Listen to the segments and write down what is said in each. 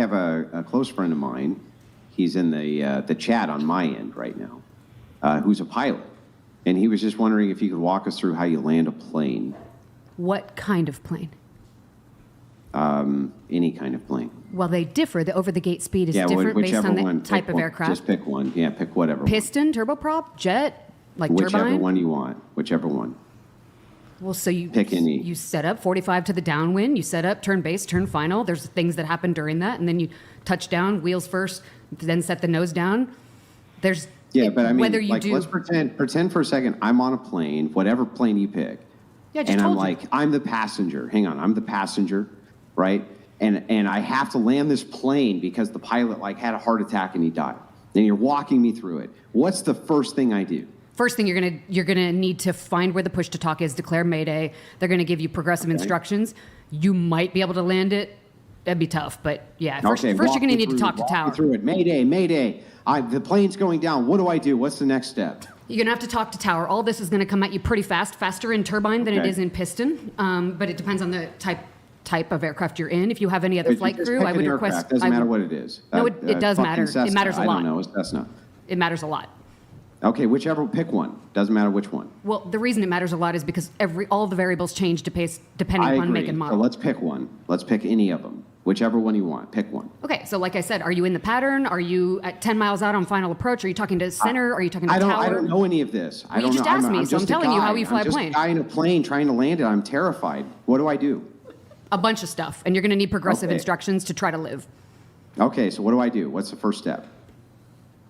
have a close friend of mine. He's in the chat on my end right now, who's a pilot. And he was just wondering if you could walk us through how you land a plane. What kind of plane? Any kind of plane. Well, they differ. The over-the-gate speed is different based on the type of aircraft. Just pick one. Yeah, pick whatever Piston, turboprop, jet, like whichever turbine? Whichever one you want. Whichever one. Well, so you pick any. You set up 45 to the downwind. You set up turn base, turn final. There's things that happen during that, and then you touch down, wheels first, then set the nose down. There's but I mean, whether you do. Let's pretend for a second I'm on a plane, whatever plane you pick. Yeah, just and told I'm you. like, I'm the passenger. Hang on, I'm the passenger, right? And I have to land this plane because the pilot had a heart attack and he died. And you're walking me through it. What's the first thing I do? First thing you're gonna need to find where the push to talk is, declare Mayday. They're gonna give you progressive instructions. You might be able to land it. That'd be tough, but yeah. First you're gonna need to talk to tower. Walk me through it. Mayday, Mayday. The plane's going down. What do I do? What's the next step? You're gonna have to talk to tower. All this is gonna come at you pretty fast, faster in turbine than it is in piston. But it depends on the type of aircraft you're in. If you have any other flight crew, I would request. Doesn't matter what it is. No, it does matter. Cessna, it matters a lot. I don't know. It's Cessna. It matters a lot. Okay, whichever, pick one. Doesn't matter which one. Well, the reason it matters a lot is because all the variables change depending upon make and model. So let's pick one. Let's pick any of them. Whichever one you want. Pick one. Okay, so like I said, are you in the pattern? Are you at 10 miles out on final approach? Are you talking to center? Are you talking to tower? I don't know any of this. Well, you just asked me, so I'm telling you how you fly a plane. I'm just a guy in a plane trying to land it. I'm terrified. What do I do? A bunch of stuff, and you're going to need progressive instructions to try to live. Okay, so what do I do? What's the first step?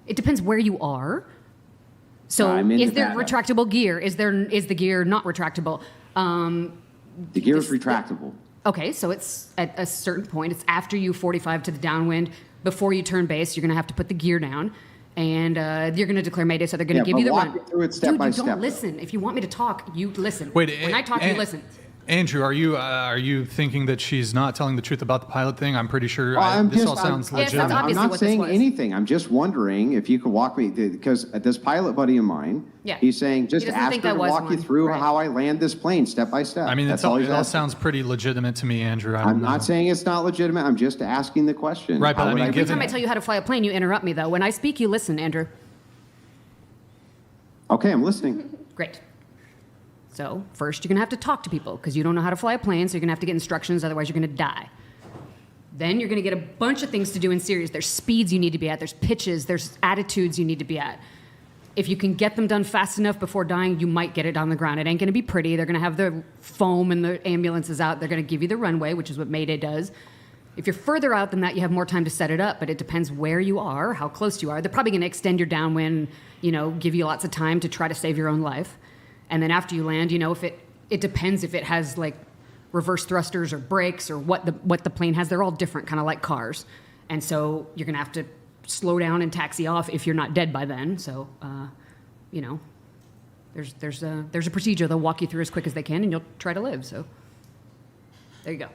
It depends where you are. So is there retractable gear? Is the gear not retractable? The gear is retractable. Okay, so it's at a certain point. It's after you 45 to the downwind. Before you turn base, you're going to have to put the gear down. And you're going to declare Mayday, so they're going to give you the run. Through it step by you step, don't listen. If you want me to talk, you listen. Wait, when I talk, you listen. Andrew, are you thinking that she's not telling the truth about the pilot thing? I'm pretty sure this all sounds legitimate. I'm not saying anything. I'm just wondering if you could walk me, because this pilot buddy of mine, he's saying just ask her to walk you through how I land this plane step by step. I mean, it all sounds pretty legitimate to me, Andrew. I'm not saying it's not legitimate. I'm just asking the question. Right, but I mean, every time I tell you how to fly a plane, you interrupt me, though. When I speak, you listen, Andrew. Okay, I'm listening. Great. So first, you're going to have to talk to people because you don't know how to fly a plane, so you're going to have to get instructions, otherwise you're going to die. Then you're going to get a bunch of things to do in series. There's speeds you need to be at. There's pitches. There's attitudes you need to be at. If you can get them done fast enough before dying, you might get it on the ground. It ain't going to be pretty. They're going to have the foam and the ambulances out. They're going to give you the runway, which is what Mayday does. If you're further out than that, you have more time to set it up, but it depends where you are, how close you are. They're probably going to extend your downwind, give you lots of time to try to save your own life. And then after you land, if it depends if it has reverse thrusters or brakes or what the plane has. They're all different, kind of like cars. And so you're going to have to slow down and taxi off if you're not dead by then. So, there's a procedure. They'll walk you through as quick as they can, and you'll try to live. So there you go.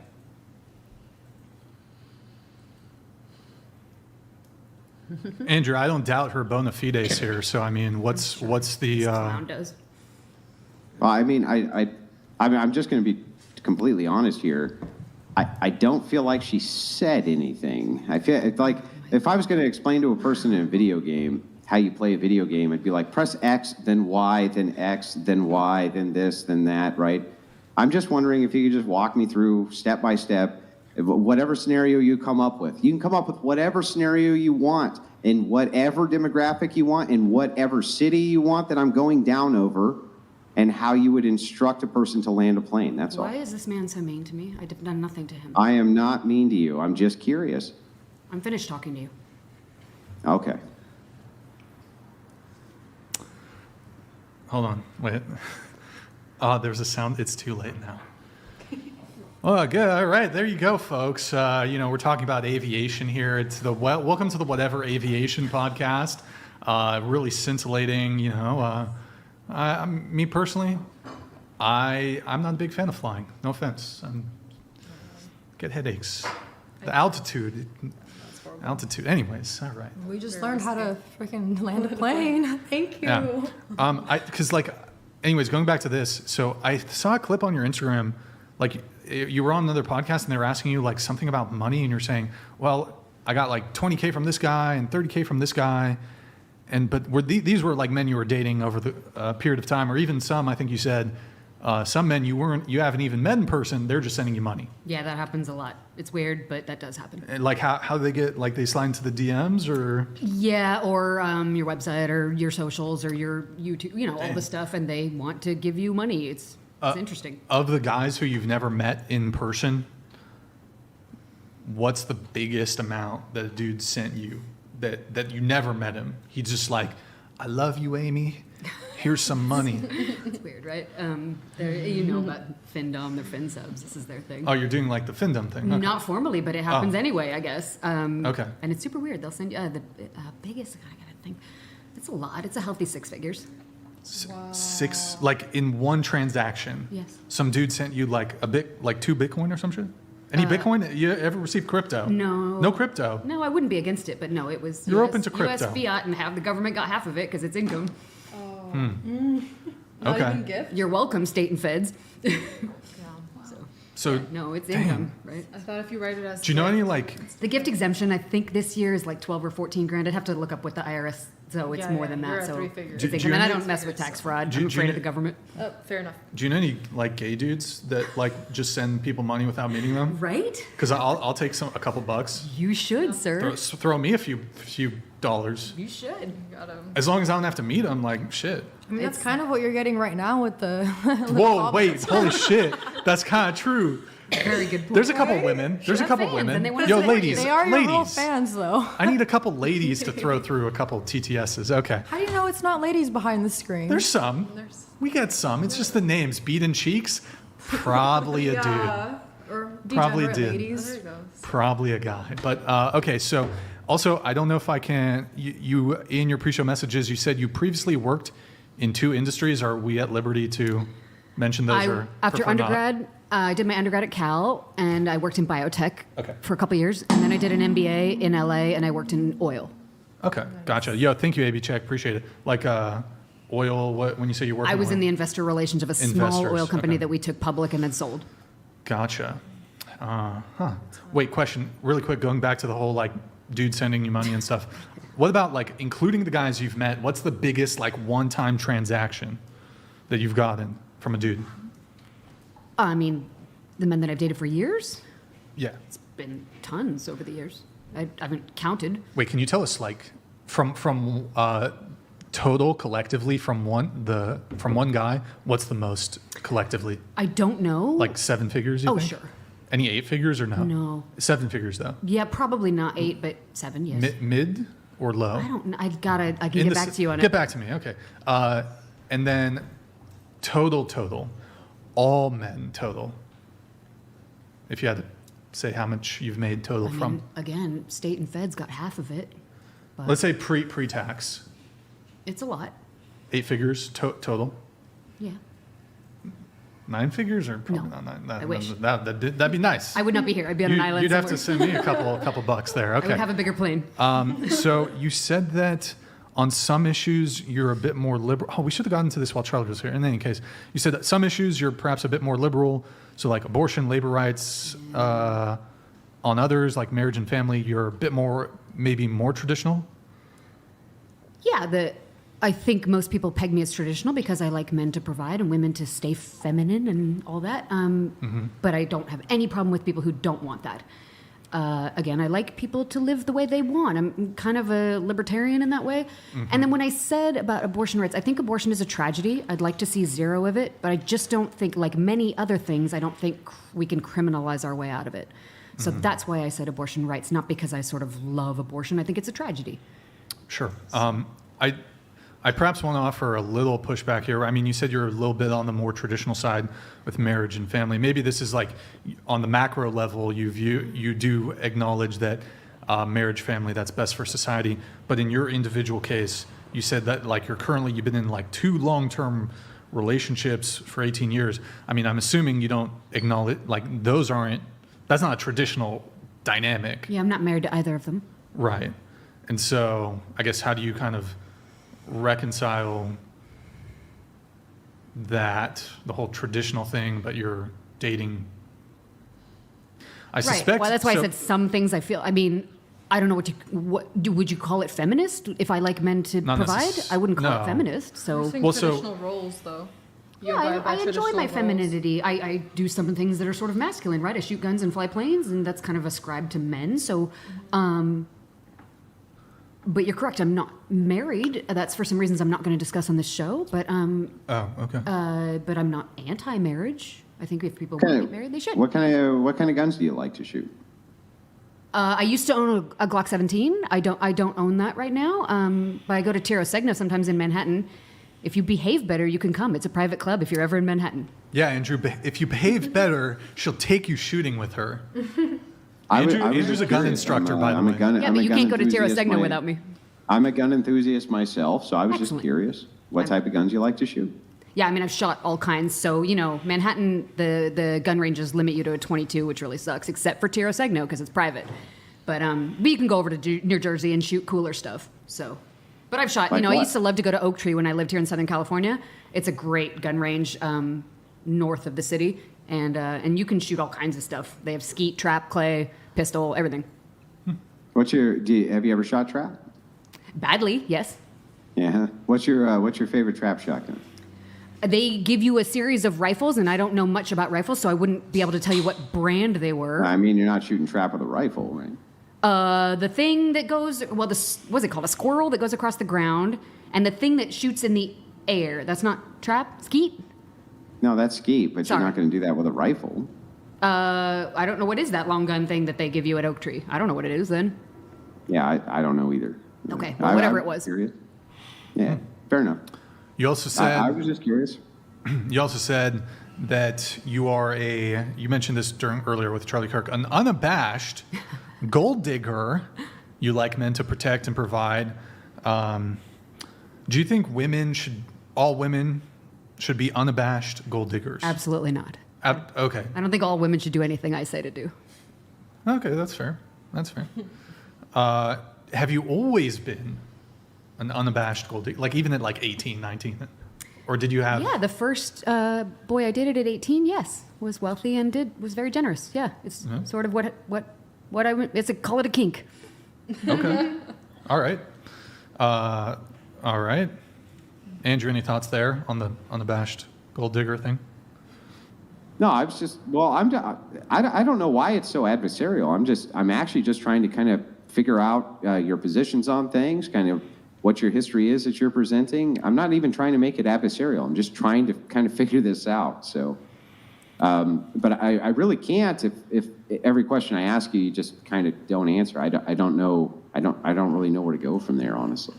Andrew, I don't doubt her bona fides here. So I mean, what's the? Clown does. Well, I mean, I'm just going to be completely honest here. I don't feel like she said anything. I feel like if I was going to explain to a person in a video game how you play a video game, it'd be like press X, then Y, then X, then Y, then this, then that, right? I'm just wondering if you could just walk me through step by step, whatever scenario you come up with. You can come up with whatever scenario you want in whatever demographic you want, in whatever city you want that I'm going down over, and how you would instruct a person to land a plane. That's all. Why is this man so mean to me? I've done nothing to him. I am not mean to you. I'm just curious. I'm finished talking to you. Okay. Hold on. Wait. Oh, there's a sound. It's too late now. Oh, good. All right. There you go, folks. We're talking about aviation here. It's welcome to the Whatever Aviation podcast. Really scintillating, me personally, I'm not a big fan of flying. No offense. Get headaches. The altitude. Anyways, all right. We just learned how to freaking land a plane. Thank you. Yeah. Anyways, going back to this. So I saw a clip on your Instagram, you were on another podcast and they were asking you something about money and you're saying, well, I got like 20K from this guy and 30K from this guy. But these were like men you were dating over the period of time, or even some, I think you said, some men you haven't even met in person, they're just sending you money. Yeah, that happens a lot. It's weird, but that does happen. And like how do they get, like they slide into the DMs or? Yeah, or your website or your socials or your YouTube, all the stuff, and they want to give you money. It's interesting. Of the guys who you've never met in person, what's the biggest amount that a dude sent you that you never met him? He's just like, I love you, Amy. Here's some money. It's weird, right? About Findom, they're Fin subs. This is their thing. Oh, you're doing like the Findom thing. Okay. Not formally, but it happens anyway, I guess. Okay. And it's super weird. They'll send you the biggest. I gotta think. It's a lot. It's a healthy 6 figures. Six, like in one transaction. Yes. Some dude sent you like like 2 Bitcoin or some shit. Any Bitcoin? You ever received crypto? No. No crypto? No, I wouldn't be against it, but no, it was You're open to crypto. US fiat, and the government got half of it because it's income. Not Okay. even gift? You're welcome, state and feds. Yeah. So, No, it's damn. income, right? I thought if you write it as Do you know any like? The gift exemption, I think this year is like 12 or 14 grand. I'd have to look up with the IRS, so it's Yeah, more yeah, than you're that. at So 3 figures. it's Do you income. And I know- don't mess with tax fraud. Do I'm you afraid know- of the government. Oh, fair enough. Do you know any like gay dudes that like just send people money without meeting them? Right? Because I'll take a couple bucks. You should, sir. Throw me a few dollars. You should. Got him. As long as I don't have to meet them, like shit. I mean, that's kind of what you're getting right now with the. Whoa, wait, holy shit. That's kind of true. Very good point. There's a couple women. There's a have couple fans, women. and they wanna Yo, support ladies, you. They are your real ladies. fans, though. I need a couple ladies to throw through a couple TTSs. Okay. How do you know it's not ladies behind the screen? There's some. We get some. It's just the names. Beat and Cheeks. Probably a dude. Or Probably degenerate did. ladies. There you go. Probably a guy. But okay, so also, I don't know if I can. You in your pre-show messages, you said you previously worked in 2 industries. Are we at liberty to mention those? Or After prefer not? undergrad, I did my undergrad at Cal, and I worked in biotech Okay. for a couple years. And then I did an MBA in LA, and I worked in oil. Okay, gotcha. Yo, thank you, AB Check. Appreciate it. Like oil. What when you say you work? I was in the oil? investor relations of a small Investors, oil company okay. that we took public and then sold. Gotcha. Wait, question. Really quick, going back to the whole like dude sending you money and stuff. What about like including the guys you've met? What's the biggest like one-time transaction that you've gotten from a dude? I mean, the men that I've dated for years, Yeah. it's been tons over the years. I haven't counted. Wait, can you tell us like from total collectively from one guy, what's the most collectively? I don't know. Like 7 figures? You Oh, think? sure. Any 8 figures or no? No. 7 figures though. Yeah, probably not 8, but 7, yes. Mid or low? I don't know. I can In get the back s- to you on Get it. back to me, okay. And then total, all men total. If you had to say how much you've made total I mean, from, again, state and feds got half of it. But let's say pre-tax, it's a lot. 8 figures total. Yeah. 9 figures or probably No. not 9. I wish. That'd be nice. I would not be here. I'd be on an island You'd have to somewhere. send me a couple bucks there. I Okay. would have a bigger plane. So you said that on some issues you're a bit more liberal. Oh, we should have gotten to this while Charlie was here. In any case, you said that some issues you're perhaps a bit more liberal. So like abortion, labor rights. On others, like marriage and family, you're a bit more, maybe more traditional. Yeah, I think most people peg me as traditional because I like men to provide and women to stay feminine and all that. But I don't have any problem with people who don't want that. Again, I like people to live the way they want. I'm kind of a libertarian in that way. And then when I said about abortion rights, I think abortion is a tragedy. I'd like to see 0 of it, but I just don't think, like many other things, I don't think we can criminalize our way out of it. So that's why I said abortion rights, not because I sort of love abortion. I think it's a tragedy. Sure. I perhaps want to offer a little pushback here. I mean, you said you're a little bit on the more traditional side with marriage and family. Maybe this is like on the macro level, you do acknowledge that marriage, family, that's best for society. But in your individual case, you said that like you've been in like 2 long-term relationships for 18 years. I mean, I'm assuming you don't acknowledge like that's not a traditional dynamic. Yeah, I'm not married to either of them. Right. And so I guess how do you kind of reconcile that, the whole traditional thing, but you're dating? I suspect. Well, that's why I said some things I feel. I mean, I don't know would you call it feminist if I like men to Not provide? I wouldn't call no. it feminist. So Traditional roles, though. You yeah, abide by I enjoy traditional my roles. femininity. I do some things that are sort of masculine, right? I shoot guns and fly planes, and that's kind of ascribed to men. So, but you're correct. I'm not married. That's for some reasons I'm not going to discuss on this show. But Oh, okay. but I'm not anti-marriage. I think if people want to get married, they should. What kind of guns do you like to shoot? I used to own a Glock 17. I don't own that right now. But I go to Tiro Segno sometimes in Manhattan. If you behave better, you can come. It's a private club if you're ever in Manhattan. Yeah, Andrew, if you behave better, she'll take you shooting with her. Andrew's a gun instructor, by the way. Yeah, but you can't go to Tiro Segno without me. I'm a gun enthusiast myself, so I was just Excellent. curious what type of guns you like to shoot. Yeah, I mean, I've shot all kinds. So, Manhattan, the gun ranges limit you to a 22, which really sucks, except for Tiro Segno because it's private. But you can go over to New Jersey and shoot cooler stuff. So, but I've shot, Like I what? used to love to go to Oak Tree when I lived here in Southern California. It's a great gun range north of the city. And you can shoot all kinds of stuff. They have skeet, trap, clay, pistol, everything. Have you ever shot trap? Badly, yes. Yeah. What's your favorite trap shotgun? They give you a series of rifles, and I don't know much about rifles, so I wouldn't be able to tell you what brand they were. I mean, you're not shooting trap with a rifle, right? The thing that goes, what's it called? A squirrel that goes across the ground, and the thing that shoots in the air. That's not trap? Skeet? No, that's skeet, but Sorry. you're not going to do that with a rifle. I don't know what is that long gun thing that they give you at Oak Tree. I don't know what it is then. Yeah, I don't know either. Okay, well, whatever it was. Curious. Yeah, fair enough. You also said I was just curious. You also said that you are you mentioned this earlier with Charlie Kirk, an unabashed gold digger. You like men to protect and provide. Do you think all women should be unabashed gold diggers? Absolutely not. Okay. I don't think all women should do anything I say to do. Okay, that's fair. That's fair. Have you always been an unabashed gold digger? Like even at like 18, 19? Or did you have... Yeah, the first boy I dated at 18, yes, was wealthy and was very generous. Yeah, it's sort of call it a kink. Okay. All right. All right. Andrew, any thoughts there on the unabashed gold digger thing? No, I was just, I don't know why it's so adversarial. I'm actually just trying to kind of figure out your positions on things, kind of what your history is that you're presenting. I'm not even trying to make it adversarial. I'm just trying to kind of figure this out. So, but I really can't if every question I ask you just kind of don't answer. I don't know. I don't really know where to go from there, honestly.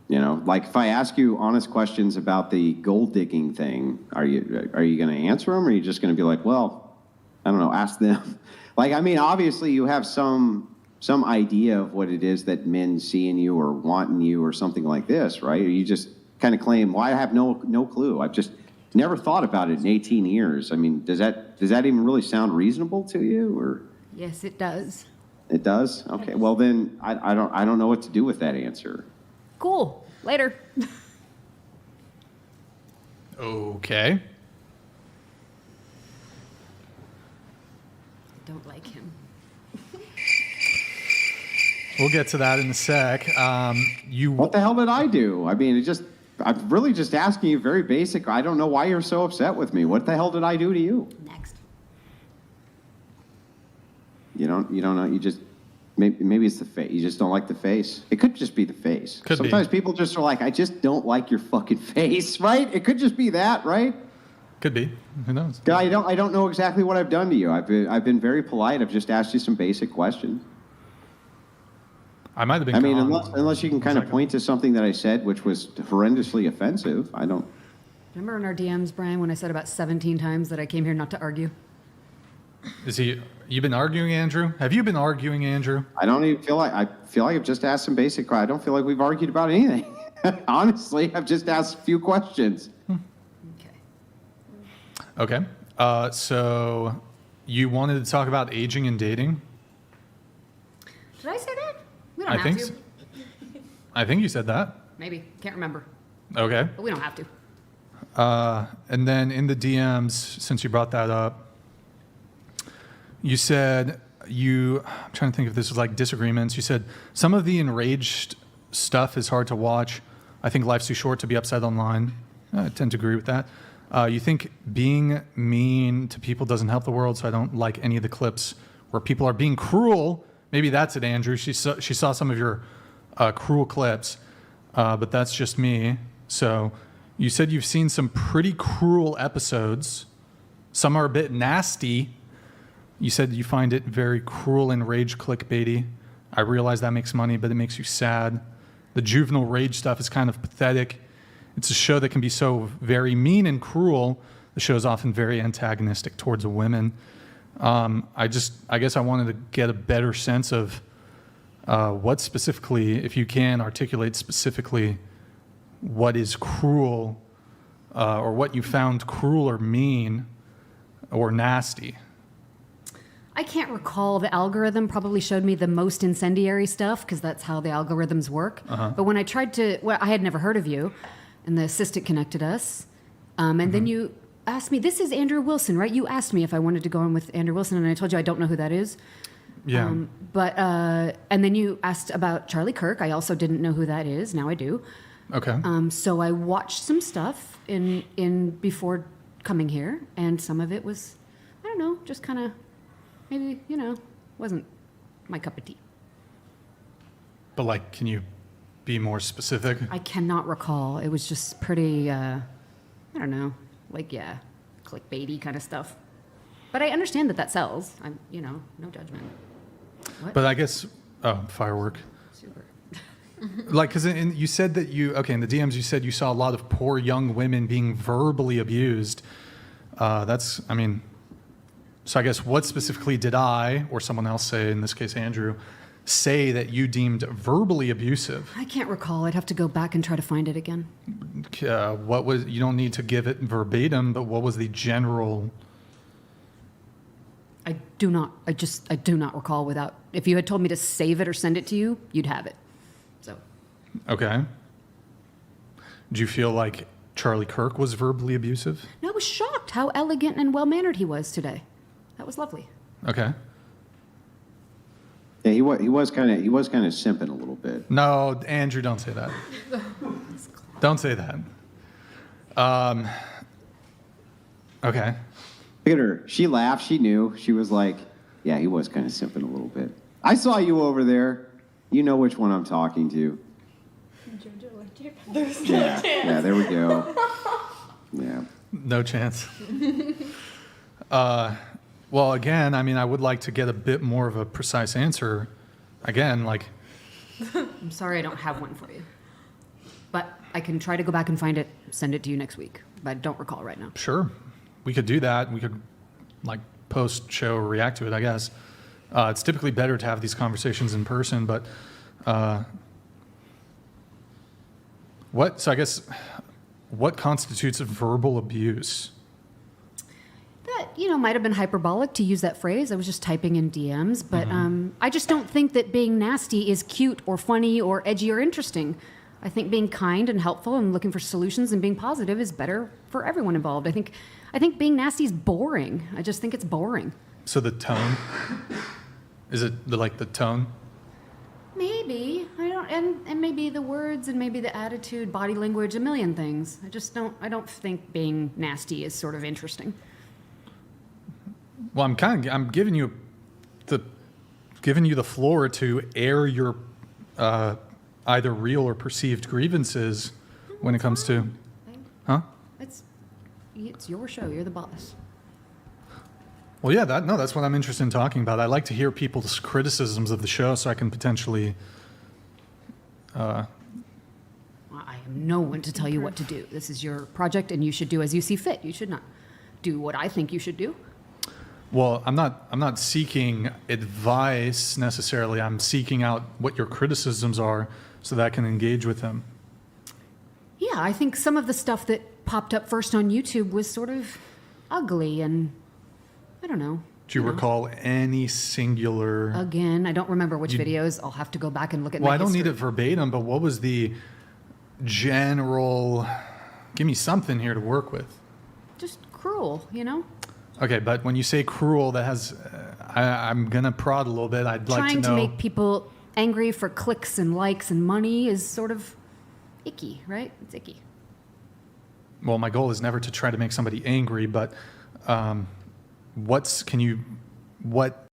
You know, like if I ask you honest questions about the gold digging thing, are you going to answer them, or are you just going to be like, well, I don't know, ask them? Like, I mean, obviously you have some idea of what it is that men see in you or want in you or something like this, right? Or you just kind of claim, well, I have no clue. I've just never thought about it in 18 years. I mean, does that even really sound reasonable to you, or? Yes, it does. It does? Okay. Well, then I don't know what to do with that answer. Cool. Later. Okay. Don't like him. We'll get to that in a sec. What the hell did I do? I mean, I'm really just asking you very basic. I don't know why you're so upset with me. What the hell did I do to you? Next. You don't know. You just maybe it's the face. You just don't like the face. It could just be the face. Sometimes people just are like, I just don't like your fucking face, right? It could just be that, right? Could be. Who knows? I don't know exactly what I've done to you. I've been very polite. I've just asked you some basic questions. I might have been. I mean, unless you can kind of point to something that I said which was horrendously offensive. I don't. Remember in our DMs, Brian, when I said about 17 times that I came here not to argue? You been arguing, Andrew? Have you been arguing, Andrew? I don't even feel like I've just asked some basic. I don't feel like we've argued about anything. Honestly, I've just asked a few questions. Okay. Okay. So you wanted to talk about aging and dating? Did I say that? We don't I have think to. so. I think you said that. Maybe. Can't remember. Okay. But we don't have to. And then in the DMs, since you brought that up, You said I'm trying to think if this was like disagreements. You said some of the enraged stuff is hard to watch. I think life's too short to be upset online. I tend to agree with that. You think being mean to people doesn't help the world, so I don't like any of the clips where people are being cruel. Maybe that's it, Andrew. She saw some of your cruel clips, but that's just me. So you said you've seen some pretty cruel episodes. Some are a bit nasty. You said you find it very cruel and rage clickbaity. I realize that makes money, but it makes you sad. The juvenile rage stuff is kind of pathetic. It's a show that can be so very mean and cruel. The show is often very antagonistic towards women. I guess I wanted to get a better sense of what specifically, if you can articulate specifically, what is cruel or what you found cruel or mean or nasty. I can't recall. The algorithm probably showed me the most incendiary stuff because that's how the algorithms work. But when I tried to, I had never heard of you, and the assistant connected us. And then you asked me, this is Andrew Wilson, right? You asked me if I wanted to go on with Andrew Wilson, and I told you I don't know who that is. Yeah. And then you asked about Charlie Kirk. I also didn't know who that is. Now I do. Okay. So I watched some stuff in before coming here, and some of it was, I don't know, just kind of maybe, wasn't my cup of tea. But like, can you be more specific? I cannot recall. It was just pretty, I don't know, clickbaity kind of stuff. But I understand that sells. I'm, no judgment. What? But I guess, firework. Super. Like, because you said that in the DMs you said you saw a lot of poor young women being verbally abused. So I guess what specifically did I, or someone else say, in this case Andrew, say that you deemed verbally abusive? I can't recall. I'd have to go back and try to find it again. What was, you don't need to give it verbatim, but what was the general? I do not recall without, if you had told me to save it or send it to you, you'd have it. So. Okay. Do you feel like Charlie Kirk was verbally abusive? No, I was shocked how elegant and well-mannered he was today. That was lovely. Okay. Yeah, he was kind of simping a little bit. No, Andrew, don't say that. Don't say that. Okay. Look at her. She laughed. She knew. She was like, yeah, he was kind of simping a little bit. I saw you over there. You know which one I'm talking to. Yeah, there we go. Yeah. No chance. Well, again, I would like to get a bit more of a precise answer. Again, like... I'm sorry I don't have one for you. But I can try to go back and find it, send it to you next week. But I don't recall right now. Sure. We could do that. We could, post-show react to it, I guess. It's typically better to have these conversations in person, but... So I guess, what constitutes verbal abuse? That, might have been hyperbolic to use that phrase. I was just typing in DMs, but I just don't think that being nasty is cute or funny or edgy or interesting. I think being kind and helpful and looking for solutions and being positive is better for everyone involved. I think being nasty is boring. I just think it's boring. So the tone? Is it the tone? Maybe. I don't, and maybe the words and maybe the attitude, body language, a million things. I don't think being nasty is sort of interesting. Well, I'm giving you the floor to air your either real or perceived grievances when it comes to, huh? It's your show. You're the boss. Well, yeah, that's what I'm interested in talking about. I like to hear people's criticisms of the show so I can potentially... I am no one to tell you what to do. This is your project, and you should do as you see fit. You should not do what I think you should do. Well, I'm not seeking advice necessarily. I'm seeking out what your criticisms are so that I can engage with them. Yeah, I think some of the stuff that popped up first on YouTube was sort of ugly, and I don't know. Do you recall any singular... Again, I don't remember which videos. I'll have to go back and look at my Well, I don't history. need it verbatim, but what was the general... Give me something here to work with. Just cruel, Okay, but when you say cruel, that has... I'm gonna prod a little bit. I'd like to Trying know. to make people angry for clicks and likes and money is sort of icky, right? It's icky. Well, my goal is never to try to make somebody angry, but what